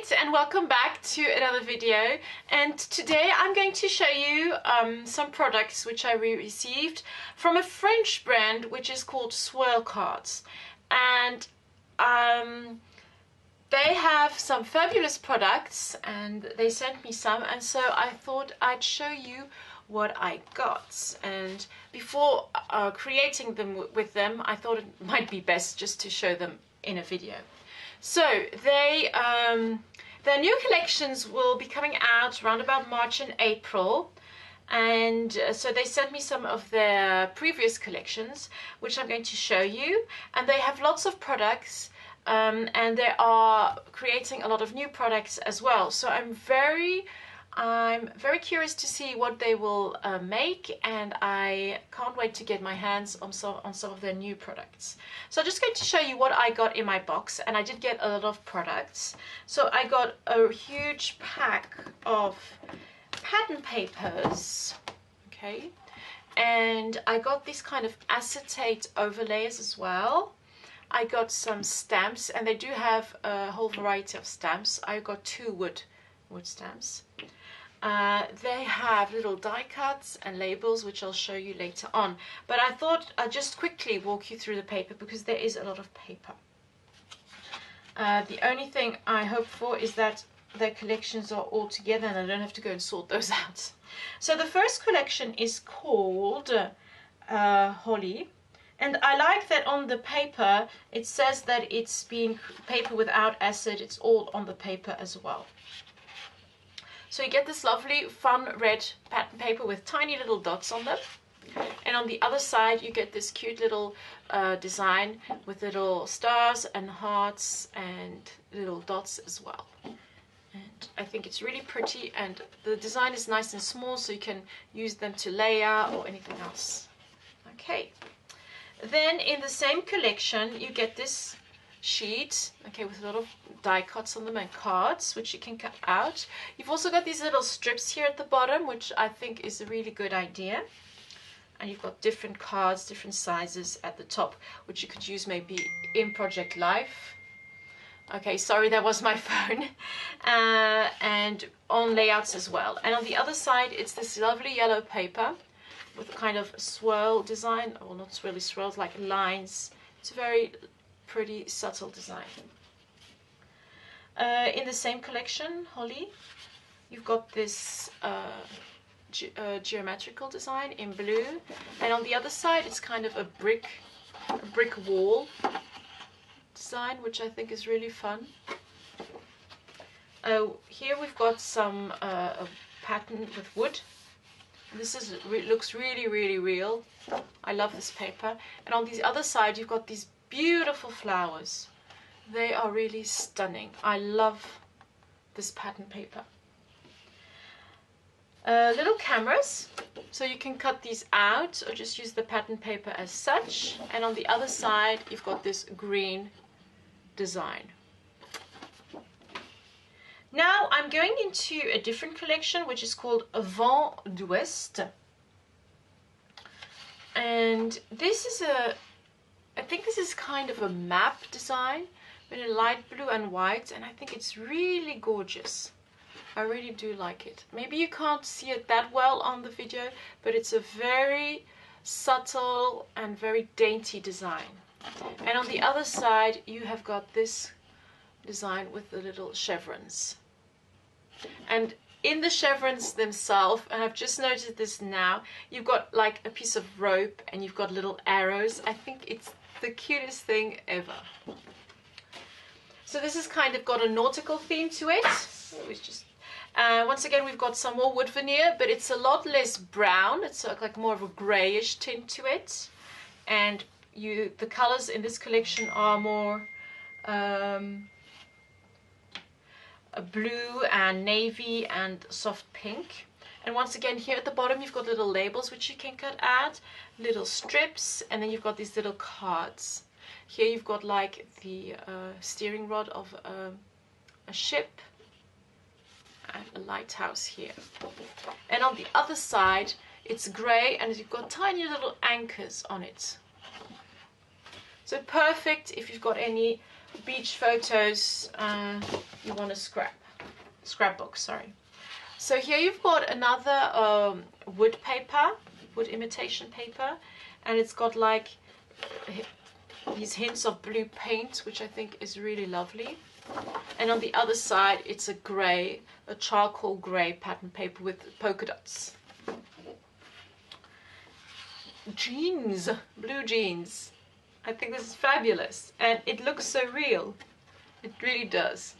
Alright, and welcome back to another video, and today I'm going to show you some products which I received from a French brand which is called Swirlcards, and they have some fabulous products and they sent me some, and so I thought I'd show you what I got. And before creating them with them, I thought it might be best just to show them in a video. So their new collections will be coming out around about March and April, and so they sent me some of their previous collections which I'm going to show you, and they have lots of products, and they are creating a lot of new products as well. So I'm very curious to see what they will make, and I can't wait to get my hands on some of their new products. So I'm just going to show you what I got in my box, and I did get a lot of products. So I got a huge pack of pattern papers, okay, and I got these kind of acetate overlays as well. I got some stamps, and they do have a whole variety of stamps. I got two wood stamps. They have little die cuts and labels which I'll show you later on, but I thought I'd just quickly walk you through the paper because there is a lot of paper. The only thing I hope for is that their collections are all together and I don't have to go and sort those out. So the first collection is called Holly, and I like that on the paper it says that it's being paper without acid. It's all on the paper as well. So you get this lovely fun red pattern paper with tiny little dots on them, and on the other side you get this cute little design with little stars and hearts and little dots as well. And I think it's really pretty, and the design is nice and small so you can use them to layer or anything else. Okay, then in the same collection you get this sheet, okay, with a lot of die cuts on them and cards which you can cut out. You've also got these little strips here at the bottom, which I think is a really good idea, and you've got different cards, different sizes at the top, which you could use maybe in Project Life. Okay, sorry, that was my phone. And on layouts as well. And on the other side it's this lovely yellow paper with a kind of swirl design, or not really swirls, like lines. It's a very pretty subtle design. In the same collection, Holly, you've got this geometrical design in blue, and on the other side it's kind of a brick wall design, which I think is really fun. Here we've got some a pattern with wood. This looks really real. I love this paper. And on the other side you've got these beautiful flowers. They are really stunning. I love this pattern paper. Little cameras, so you can cut these out or just use the pattern paper as such. And on the other side you've got this green design. Now I'm going into a different collection which is called Vent d'Ouest, and this is I think this is kind of a map design in light blue and white, and I think it's really gorgeous. I really do like it. Maybe you can't see it that well on the video, but it's a very subtle and very dainty design. And on the other side you have got this design with the little chevrons. And in the chevrons themselves, and I've just noticed this now, you've got like a piece of rope and you've got little arrows. I think it's the cutest thing ever. So this has kind of got a nautical theme to it. It's just once again we've got some more wood veneer, but it's a lot less brown. It's like more of a grayish tint to it, and the colors in this collection are more blue and navy and soft pink. And once again here at the bottom you've got little labels which you can cut out, little strips, and then you've got these little cards. Here you've got like the steering rod of a ship and a lighthouse here. And on the other side it's grey, and you've got tiny little anchors on it. So perfect if you've got any beach photos you want to scrapbook, sorry. So here you've got another wood paper, wood imitation paper, and it's got like these hints of blue paint, which I think is really lovely. And on the other side, it's a grey, a charcoal grey pattern paper with polka dots. Jeans, blue jeans. I think this is fabulous, and it looks so real. It really does.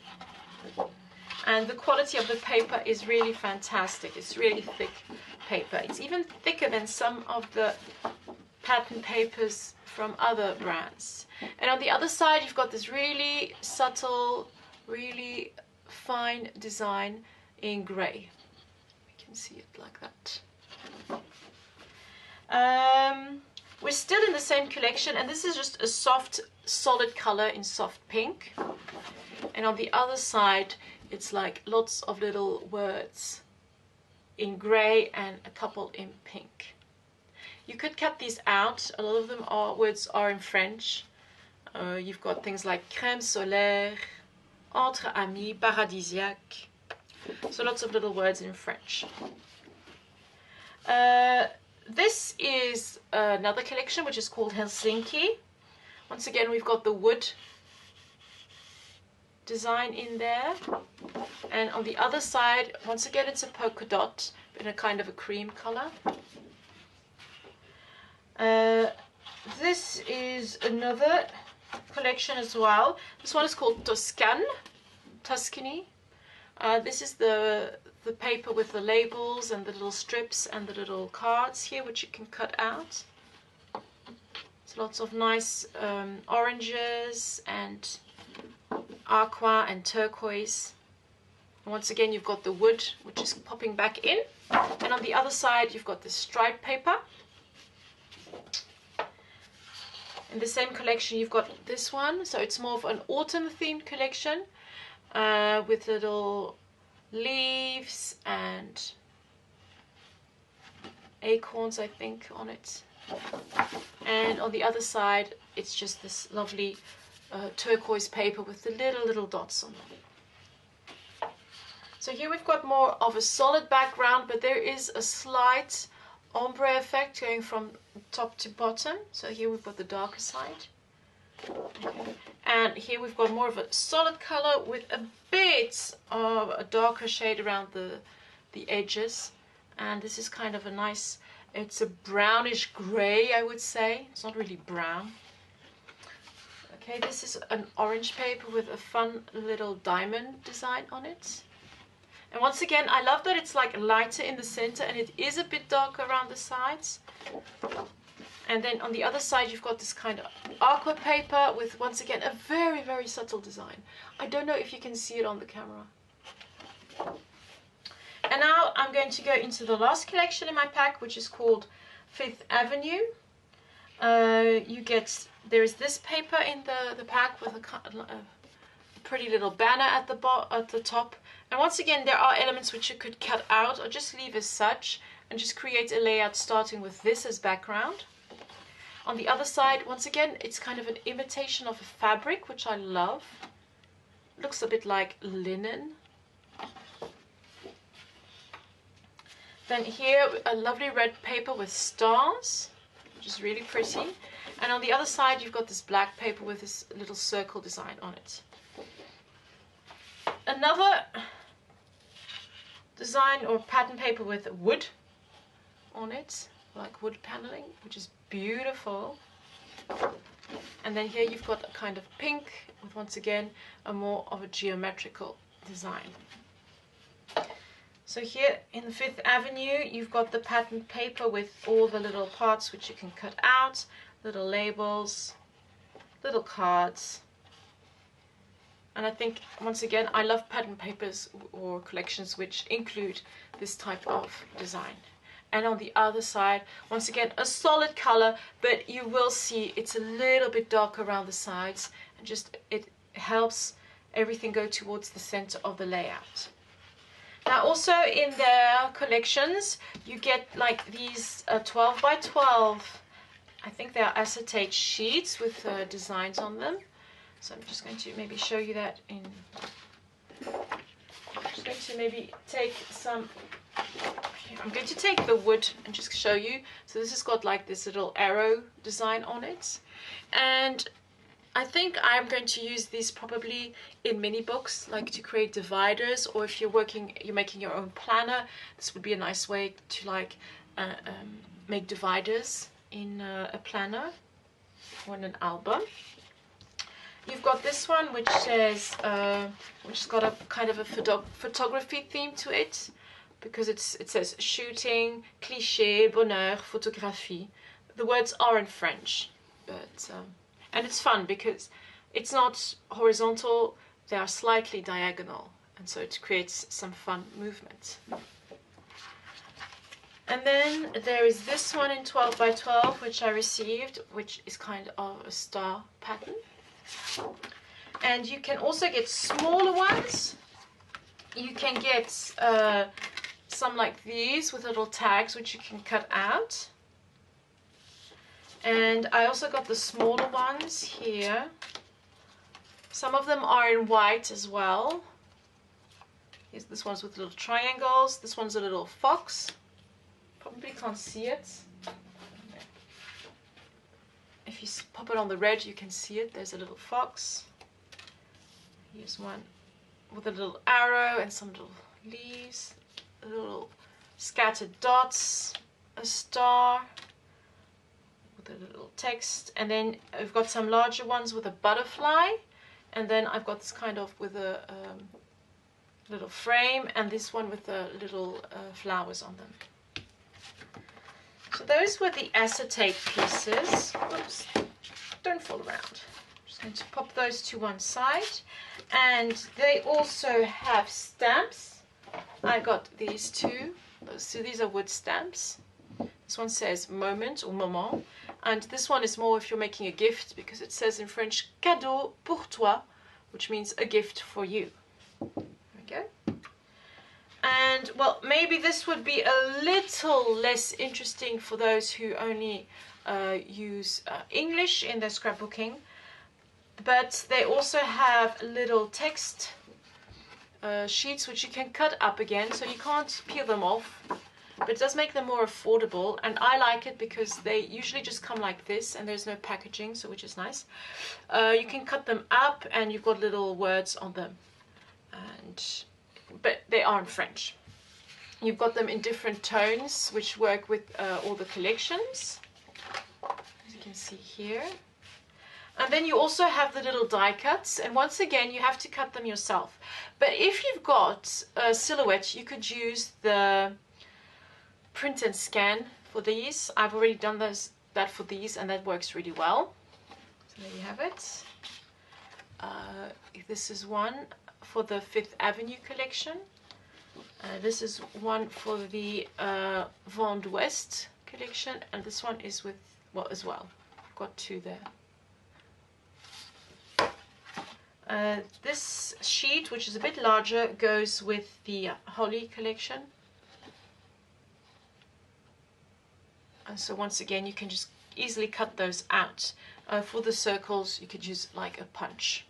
And the quality of the paper is really fantastic. It's really thick paper. It's even thicker than some of the pattern papers from other brands. And on the other side, you've got this really subtle, really fine design in grey. You can see it like that. We're still in the same collection, and this is just a soft, solid color in soft pink. And on the other side, it's like lots of little words in grey and a couple in pink. You could cut these out. A lot of them words are in French. You've got things like crème solaire, entre amis, paradisiaque. So lots of little words in French. This is another collection which is called Helsinki. Once again, we've got the wood design in there. And on the other side, once again, it's a polka dot in a kind of a cream color. This is another collection as well. This one is called Tuscany. This is the paper with the labels and the little strips and the little cards here, which you can cut out. It's lots of nice oranges and aqua and turquoise. And once again, you've got the wood, which is popping back in. And on the other side, you've got the striped paper. In the same collection, you've got this one. So it's more of an autumn themed collection with little leaves and acorns, I think, on it. And on the other side, it's just this lovely turquoise paper with the little dots on them. So here we've got more of a solid background, but there is a slight ombre effect going from top to bottom. So here we've got the darker side. Okay. And here we've got more of a solid color with a bit of a darker shade around the edges. And this is kind of a nice, it's a brownish gray, I would say. It's not really brown. Okay, this is an orange paper with a fun little diamond design on it. And once again, I love that it's like lighter in the center and it is a bit darker around the sides. And then on the other side, you've got this kind of aqua paper with, once again, a very subtle design. I don't know if you can see it on the camera. And now I'm going to go into the last collection in my pack, which is called Fifth Avenue. There is this paper in the pack with a pretty little banner at the top. And once again, there are elements which you could cut out or just leave as such and just create a layout starting with this as background. On the other side, once again, it's kind of an imitation of a fabric, which I love. Looks a bit like linen. Then here, a lovely red paper with stars, which is really pretty. And on the other side, you've got this black paper with this little circle design on it. Another design or pattern paper with wood on it, like wood paneling, which is beautiful. And then here you've got a kind of pink with, once again, a more of a geometrical design. So here in the Fifth Avenue, you've got the pattern paper with all the little parts which you can cut out, little labels, little cards. And I think, once again, I love pattern papers or collections which include this type of design. And on the other side, once again, a solid color, but you will see it's a little bit darker around the sides, and just it helps everything go towards the center of the layout. Now also in their collections, you get like these 12 by 12, I think they are acetate sheets with designs on them. So I'm just going to maybe show you that in, I'm just going to maybe take some, I'm going to take the wood and just show you. So this has got like this little arrow design on it. And I think I'm going to use these probably in mini books, like to create dividers, or if you're making your own planner, this would be a nice way to like make dividers in a planner or in an album. You've got this one which says, which has got a kind of a photography theme to it, because it says shooting, cliché, bonheur, photographie. The words are in French, but and it's fun because it's not horizontal, they are slightly diagonal, and so it creates some fun movement. And then there is this one in 12 by 12 which I received, which is kind of a star pattern. And you can also get smaller ones. You can get some like these with little tags which you can cut out. And I also got the smaller ones here. Some of them are in white as well. Here's this one's with little triangles. This one's a little fox. Probably can't see it. If you pop it on the red, you can see it. There's a little fox. Here's one with a little arrow and some little leaves, little scattered dots, a star with a little text, and then I've got some larger ones with a butterfly, and then I've got this kind of with a little frame, and this one with the little flowers on them. So those were the acetate pieces. Oops, don't fall around. I'm just going to pop those to one side. And they also have stamps. I got these two. These are wood stamps. This one says moment or moment. And this one is more if you're making a gift, because it says in French, cadeau pour toi, which means a gift for you. There we go. And well, maybe this would be a little less interesting for those who only use English in their scrapbooking, but they also have little text sheets which you can cut up again, so you can't peel them off, but it does make them more affordable. And I like it because they usually just come like this and there's no packaging, so which is nice. You can cut them up and you've got little words on them, but they are in French. You've got them in different tones which work with all the collections, as you can see here. And then you also have the little die cuts, and once again you have to cut them yourself. But if you've got a silhouette, you could use the print and scan for these. I've already done that for these, and that works really well. So there you have it. This is one for the Fifth Avenue collection. This is one for the Vent d'Ouest collection, and this one is with, well, as well. I've got two there. This sheet, which is a bit larger, goes with the Holly collection. And so once again, you can just easily cut those out. For the circles, you could use like a punch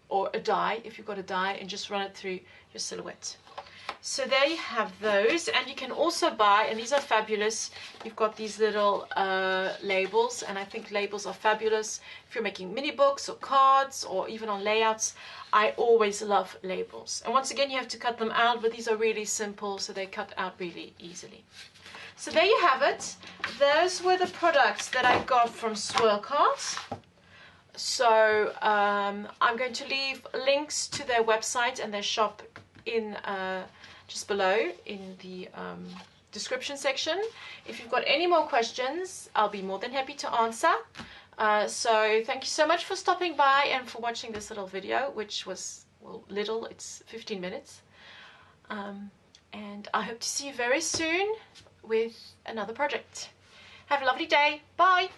or a die, if you've got a die, and just run it through your silhouette. So there you have those, and you can also buy, and these are fabulous, you've got these little labels, and I think labels are fabulous if you're making mini books or cards or even on layouts. I always love labels, and once again you have to cut them out, but these are really simple, so they cut out really easily. So there you have it. Those were the products that I got from Swirlcards. So I'm going to leave links to their website and their shop in just below in the description section. If you've got any more questions, I'll be more than happy to answer. So thank you so much for stopping by and for watching this little video, which was, well, little, it's 15 minutes. And I hope to see you very soon with another project. Have a lovely day. Bye.